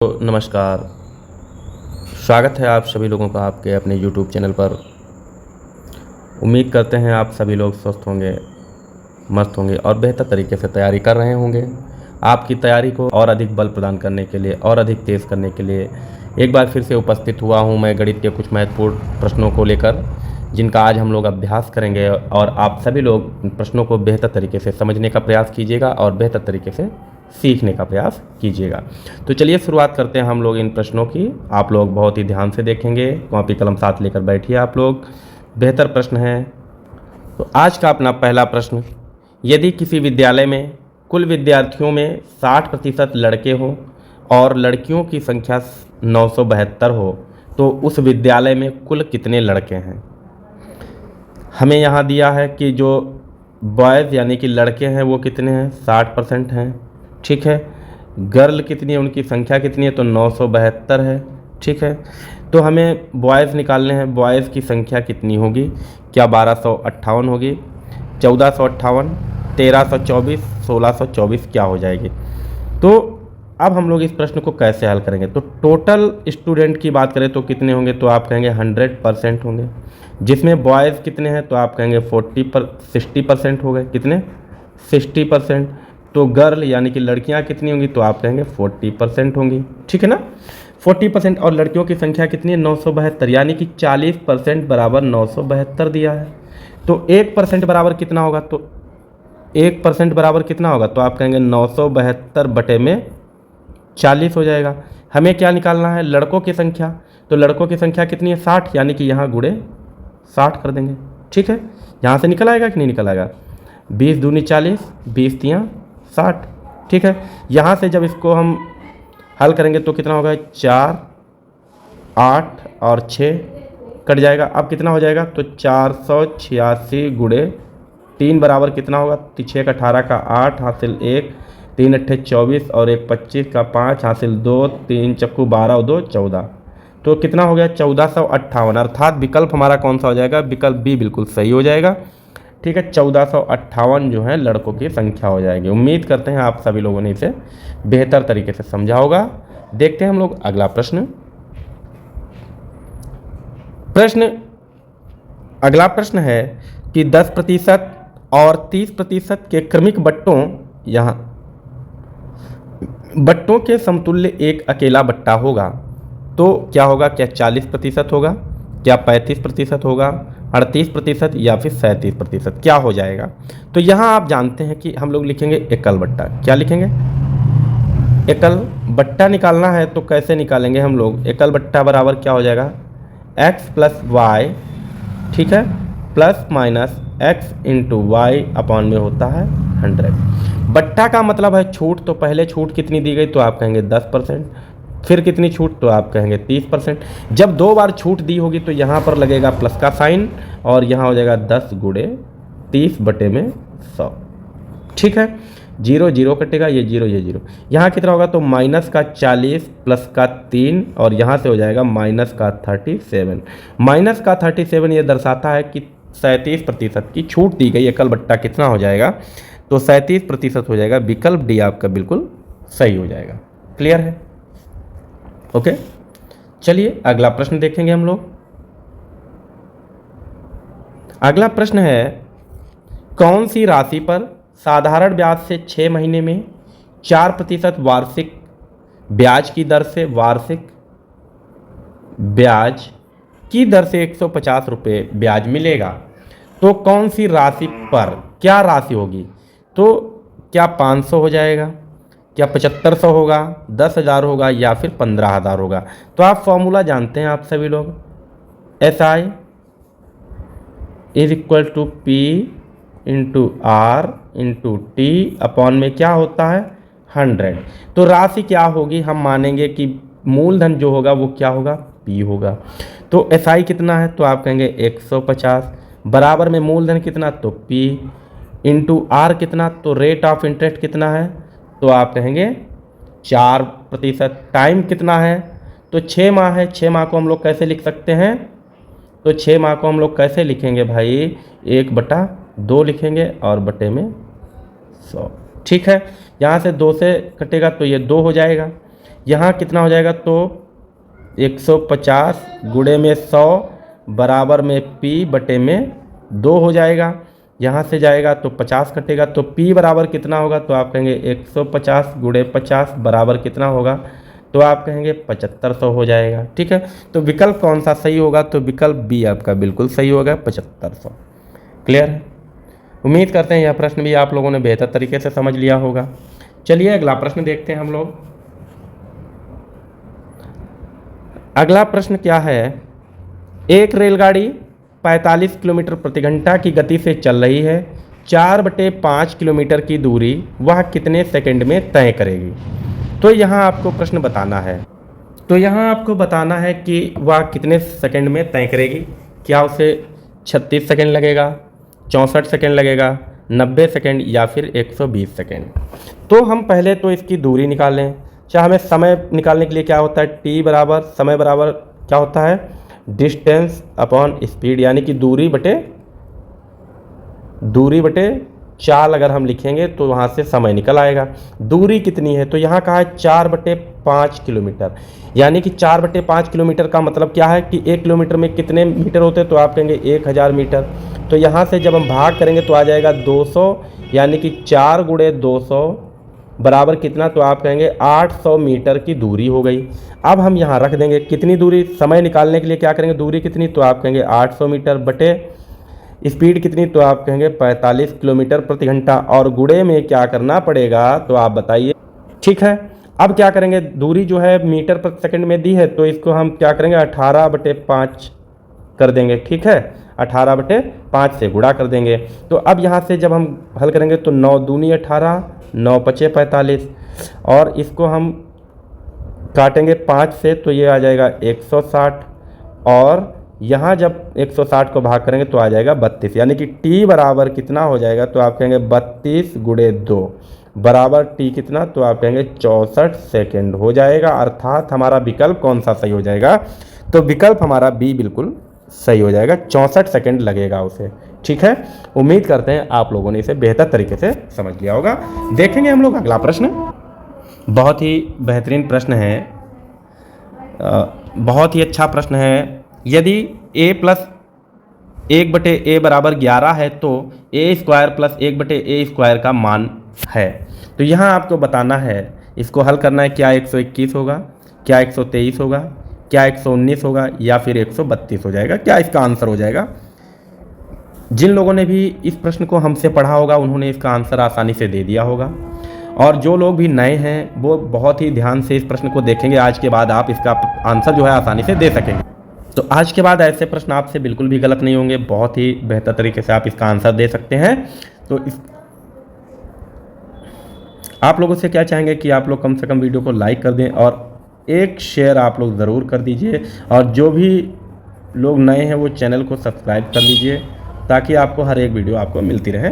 तो नमस्कार। स्वागत है आप सभी लोगों का आपके अपने YouTube चैनल पर। उम्मीद करते हैं आप सभी लोग स्वस्थ होंगे, मस्त होंगे और बेहतर तरीके से तैयारी कर रहे होंगे। आपकी तैयारी को और अधिक बल प्रदान करने के लिए और अधिक तेज़ करने के लिए एक बार फिर से उपस्थित हुआ हूं मैं गणित के कुछ महत्वपूर्ण प्रश्नों को लेकर, जिनका आज हम लोग अभ्यास करेंगे और आप सभी लोग प्रश्नों को बेहतर तरीके से समझने का प्रयास कीजिएगा और बेहतर तरीके से सीखने का प्रयास कीजिएगा। तो चलिए शुरुआत करते हैं हम लोग इन प्रश्नों की। आप लोग बहुत ही ध्यान से देखेंगे, कॉपी कलम साथ लेकर बैठिए आप लोग। बेहतर प्रश्न है। तो आज का अपना पहला प्रश्न, यदि किसी विद्यालय में कुल विद्यार्थियों में 60% लड़के हों और लड़कियों की संख्या 972 हो तो उस विद्यालय में कुल कितने लड़के हैं। हमें यहाँ दिया है कि जो बॉयज़ यानी कि लड़के हैं वो कितने हैं, 60% हैं। ठीक है। गर्ल कितनी है, उनकी संख्या कितनी है, तो 972 है। ठीक है। तो हमें बॉयज़ निकालने हैं। बॉयज़ की संख्या कितनी होगी, क्या 1258 होगी, 1458, 1324, 1624 क्या हो जाएगी। तो अब हम लोग इस प्रश्न को कैसे हल करेंगे। तो टोटल स्टूडेंट की बात करें तो कितने होंगे, तो आप कहेंगे 100% होंगे। जिसमें बॉयज़ कितने हैं, तो आप कहेंगे 60% हो गए। कितने, 60%। तो गर्ल यानी कि लड़कियां कितनी होंगी, तो आप कहेंगे 40% होंगी। ठीक है ना, 40%। और लड़कियों की संख्या कितनी है, 972, यानी कि 40% बराबर 972 दिया है। तो 1% बराबर कितना होगा, तो 1% बराबर कितना होगा, तो आप कहेंगे 972 बटे में 40 हो जाएगा। हमें क्या निकालना है, लड़कों की संख्या। तो लड़कों की संख्या कितनी है, 60, यानी कि यहाँ गुणे 60 कर देंगे। ठीक है, यहाँ से निकल आएगा कि नहीं निकल आएगा। 20 दूनी 40, 20 तियाँ 60। ठीक है, यहाँ से जब इसको हम हल करेंगे तो कितना होगा, 4, 8 और 6 कट जाएगा। अब कितना हो जाएगा, तो 486 गुणे 3 बराबर कितना होगा, 6 का 18 का 8 हासिल 1, 3 अट्ठे 24 और 1 25 का 5 हासिल 2, 3 चक्कू 12 और 2 14। तो कितना हो गया, 1458। अर्थात विकल्प हमारा कौन सा हो जाएगा, विकल्प बी बिल्कुल सही हो जाएगा। ठीक है, 1458 जो है लड़कों की संख्या हो जाएगी। उम्मीद करते हैं आप सभी लोगों ने इसे बेहतर तरीके से समझा होगा। देखते हैं हम लोग अगला प्रश्न। अगला प्रश्न है कि 10% और 30% के क्रमिक बट्टों के समतुल्य एक अकेला बट्टा होगा तो क्या होगा, क्या 40% होगा, क्या 35% होगा, 38% या फिर 37% क्या हो जाएगा। तो यहाँ आप जानते हैं कि हम लोग लिखेंगे एकल बट्टा। क्या लिखेंगे, एकल बट्टा निकालना है। तो कैसे निकालेंगे हम लोग, एकल बट्टा बराबर क्या हो जाएगा, x प्लस वाई, ठीक है, plus minus x into y upon में होता है 100। बट्टा का मतलब है छूट। तो पहले छूट कितनी दी गई, तो आप कहेंगे 10%। फिर कितनी छूट, तो आप कहेंगे 30%। जब 2 बार छूट दी होगी तो यहाँ पर लगेगा प्लस का साइन और यहाँ हो जाएगा 10 गुणे 30 बटे में 100। ठीक है, 0 0 कटेगा, ये 0 ये 0। यहाँ कितना होगा, तो माइनस का 40 प्लस का 3 और यहाँ से हो जाएगा माइनस का 37। माइनस का 37 ये दर्शाता है कि 37% की छूट दी गई। एकल बट्टा कितना हो जाएगा, तो 37% हो जाएगा। विकल्प डी आपका बिल्कुल सही हो जाएगा। क्लियर है, ओके। चलिए अगला प्रश्न देखेंगे हम लोग। अगला प्रश्न है, कौन सी राशि पर साधारण ब्याज से 6 महीने में 4% वार्षिक ब्याज की दर से वार्षिक ब्याज की दर से 150 रुपये ब्याज मिलेगा। तो कौन सी राशि पर, क्या राशि होगी, तो क्या 500 हो जाएगा, क्या 7500 होगा, 10,000 होगा या फिर 15,000 होगा। तो आप फॉर्मूला जानते हैं आप सभी लोग, SI is equal to P into R into T upon में क्या होता है 100। तो राशि क्या होगी, हम मानेंगे कि मूलधन जो होगा वो क्या होगा, P होगा। तो SI कितना है, तो आप कहेंगे 150 बराबर में मूलधन कितना, तो P इंटू R कितना, तो रेट ऑफ इंटरेस्ट कितना है, तो आप कहेंगे 4%। टाइम कितना है, तो 6 माह है। 6 माह को हम लोग कैसे लिख सकते हैं, तो 6 माह को हम लोग कैसे लिखेंगे भाई, 1/2 लिखेंगे और बटे में 100। ठीक है, यहाँ से 2 से कटेगा तो ये 2 हो जाएगा। यहाँ कितना हो जाएगा, तो 150 गुणे में 100 बराबर में p बटे में 2 हो जाएगा। यहाँ से जाएगा तो 50 कटेगा, तो p बराबर कितना होगा, तो आप कहेंगे 150 गुणे 50 बराबर कितना होगा, तो आप कहेंगे 7500 हो जाएगा। ठीक है, तो विकल्प कौन सा सही होगा, तो विकल्प बी आपका बिल्कुल सही होगा, 7500। क्लियर है। उम्मीद करते हैं यह प्रश्न भी आप लोगों ने बेहतर तरीके से समझ लिया होगा। चलिए अगला प्रश्न देखते हैं हम लोग। अगला प्रश्न क्या है, एक रेलगाड़ी 45 किलोमीटर प्रति घंटा की गति से चल रही है, 4/5 किलोमीटर की दूरी वह कितने सेकंड में तय करेगी। तो यहाँ आपको प्रश्न बताना है, तो यहाँ आपको बताना है कि वह कितने सेकंड में तय करेगी। क्या उसे 36 सेकंड लगेगा, 64 सेकंड लगेगा, 90 सेकंड या फिर 120 सेकंड। तो हम पहले तो इसकी दूरी निकाल लें। चाहे हमें समय निकालने के लिए क्या होता है, टी बराबर समय बराबर क्या होता है, डिस्टेंस अपॉन स्पीड, यानी कि दूरी बटे चाल अगर हम लिखेंगे तो वहाँ से समय निकल आएगा। दूरी कितनी है, तो यहाँ कहा है 4/5 किलोमीटर, यानी कि 4/5 किलोमीटर का मतलब क्या है कि 1 किलोमीटर में कितने मीटर होते हैं, तो आप कहेंगे 1000 मीटर। तो यहाँ से जब हम भाग करेंगे तो आ जाएगा 200, यानी कि 4 गुणे 200 बराबर कितना, तो आप कहेंगे 800 मीटर की दूरी हो गई। अब हम यहाँ रख देंगे कितनी दूरी, समय निकालने के लिए क्या करेंगे, दूरी कितनी, तो आप कहेंगे 800 मीटर बटे स्पीड कितनी, तो आप कहेंगे 45 किलोमीटर प्रति घंटा, और गुणे में क्या करना पड़ेगा, तो आप बताइए। ठीक है, अब क्या करेंगे, दूरी जो है मीटर प्रति सेकंड में दी है, तो इसको हम क्या करेंगे 18/5 कर देंगे। ठीक है, 18/5 से गुणा कर देंगे। तो अब यहाँ से जब हम हल करेंगे तो 9 दूनी 18, 9 पचे 45, और इसको हम काटेंगे 5 से तो ये आ जाएगा 160, और यहाँ जब 160 को भाग करेंगे तो आ जाएगा 32, यानी कि t बराबर कितना हो जाएगा, तो आप कहेंगे 32 गुणे 2 बराबर t कितना, तो आप कहेंगे 64 सेकेंड हो जाएगा। अर्थात हमारा विकल्प कौन सा सही हो जाएगा, तो विकल्प हमारा बी बिल्कुल सही हो जाएगा, 64 सेकेंड लगेगा उसे। ठीक है, उम्मीद करते हैं आप लोगों ने इसे बेहतर तरीके से समझ लिया होगा। देखेंगे हम लोग अगला प्रश्न, बहुत ही बेहतरीन प्रश्न है, बहुत ही अच्छा प्रश्न है। यदि a प्लस 1/a बराबर 11 है तो a² प्लस 1/a स्क्वायर का मान है। तो यहाँ आपको बताना है, इसको हल करना है, क्या 121 होगा, क्या 123 होगा, क्या 119 होगा, या फिर 132 हो जाएगा, क्या इसका आंसर हो जाएगा। जिन लोगों ने भी इस प्रश्न को हमसे पढ़ा होगा उन्होंने इसका आंसर आसानी से दे दिया होगा, और जो लोग भी नए हैं वो बहुत ही ध्यान से इस प्रश्न को देखेंगे। आज के बाद आप इसका आंसर जो है आसानी से दे सकेंगे। तो आज के बाद ऐसे प्रश्न आपसे बिल्कुल भी गलत नहीं होंगे, बहुत ही बेहतर तरीके से आप इसका आंसर दे सकते हैं। तो आप लोगों से क्या चाहेंगे कि आप लोग कम से कम वीडियो को लाइक कर दें और एक शेयर आप लोग ज़रूर कर दीजिए, और जो भी लोग नए हैं वो चैनल को सब्सक्राइब कर लीजिए ताकि आपको हर एक वीडियो आपको मिलती रहे।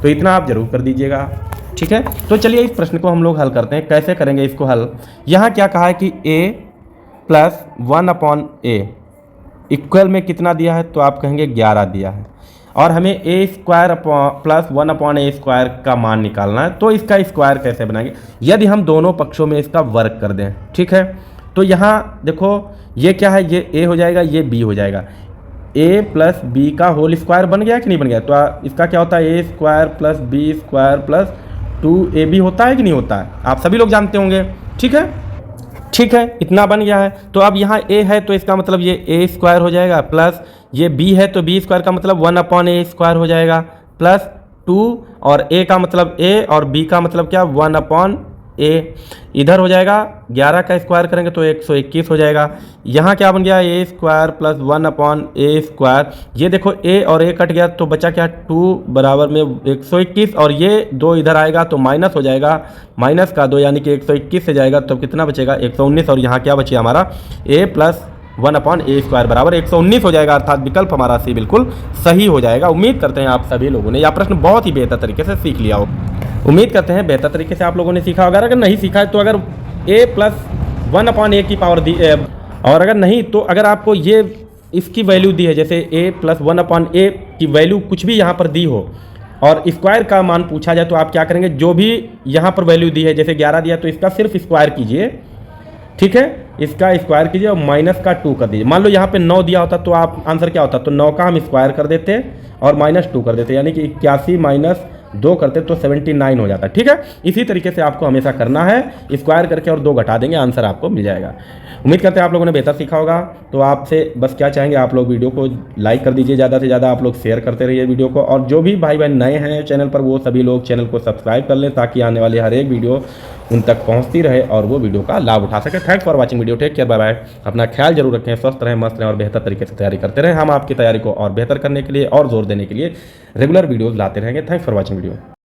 तो इतना आप ज़रूर कर दीजिएगा। ठीक है, तो चलिए इस प्रश्न को हम लोग हल करते हैं। कैसे करेंगे इसको हल, यहाँ क्या कहा है कि a प्लस 1/a इक्वल में कितना दिया है, तो आप कहेंगे 11 दिया है, और हमें a² प्लस 1/a स्क्वायर का मान निकालना है। तो इसका स्क्वायर कैसे बनाएंगे, यदि हम दोनों पक्षों में इसका वर्ग कर दें। ठीक है, तो यहाँ देखो ये क्या है, ये a हो जाएगा, ये b हो जाएगा, a प्लस b का होल स्क्वायर बन गया कि नहीं बन गया। तो इसका क्या होता है, a² plus b² plus 2ab होता है कि नहीं होता है, आप सभी लोग जानते होंगे। ठीक है, इतना बन गया है। तो अब यहाँ a है तो इसका मतलब ये a² हो जाएगा, प्लस ये b है तो b² का मतलब 1/a² हो जाएगा, प्लस 2, और a का मतलब a और b का मतलब क्या 1/a, इधर हो जाएगा 11 का स्क्वायर करेंगे तो 121 हो जाएगा। यहाँ क्या बन गया, a² प्लस 1/a²। ये देखो a और a कट गया तो बचा क्या, 2 बराबर में 121, और ये 2 इधर आएगा तो माइनस हो जाएगा, माइनस का 2 यानी कि 121 से जाएगा तो कितना बचेगा 119, और यहाँ क्या बचेगा हमारा a प्लस 1/a² बराबर 119 हो जाएगा। अर्थात विकल्प हमारा सी बिल्कुल सही हो जाएगा। उम्मीद करते हैं आप सभी लोगों ने यह प्रश्न बहुत ही बेहतर तरीके से सीख लिया हो। उम्मीद करते हैं बेहतर तरीके से आप लोगों ने सीखा होगा। अगर नहीं सीखा है तो अगर a प्लस 1/a की पावर दी, और अगर नहीं तो अगर आपको ये इसकी वैल्यू दी है, जैसे a प्लस 1/a की वैल्यू कुछ भी यहाँ पर दी हो और स्क्वायर का मान पूछा जाए तो आप क्या करेंगे, जो भी यहाँ पर वैल्यू दी है, जैसे 11 दिया तो इसका सिर्फ स्क्वायर कीजिए, ठीक है, इसका स्क्वायर कीजिए और माइनस का 2 कर दीजिए। मान लो यहाँ पे 9 दिया होता तो आप आंसर क्या होता, तो 9 का हम स्क्वायर कर देते और माइनस 2 कर देते, यानी कि 81 माइनस 2 करते तो 79 हो जाता। ठीक है, इसी तरीके से आपको हमेशा करना है, स्क्वायर करके और 2 घटा देंगे, आंसर आपको मिल जाएगा। उम्मीद करते हैं आप लोगों ने बेहतर सीखा होगा। तो आपसे बस क्या चाहेंगे, आप लोग वीडियो को लाइक कर दीजिए, ज़्यादा से ज़्यादा आप लोग शेयर करते रहिए वीडियो को, और जो भी भाई बहन नए हैं चैनल पर वो सभी लोग चैनल को सब्सक्राइब कर लें, ताकि आने वाली हर एक वीडियो उन तक पहुंचती रहे और वो वीडियो का लाभ उठा सके। Thanks for watching video, take care, bye bye. अपना ख्याल जरूर रखें, स्वस्थ रहें, मस्त रहें और बेहतर तरीके से तैयारी करते रहें। हम आपकी तैयारी को और बेहतर करने के लिए और जोर देने के लिए रेगुलर वीडियोज़ लाते रहेंगे। Thanks for watching video.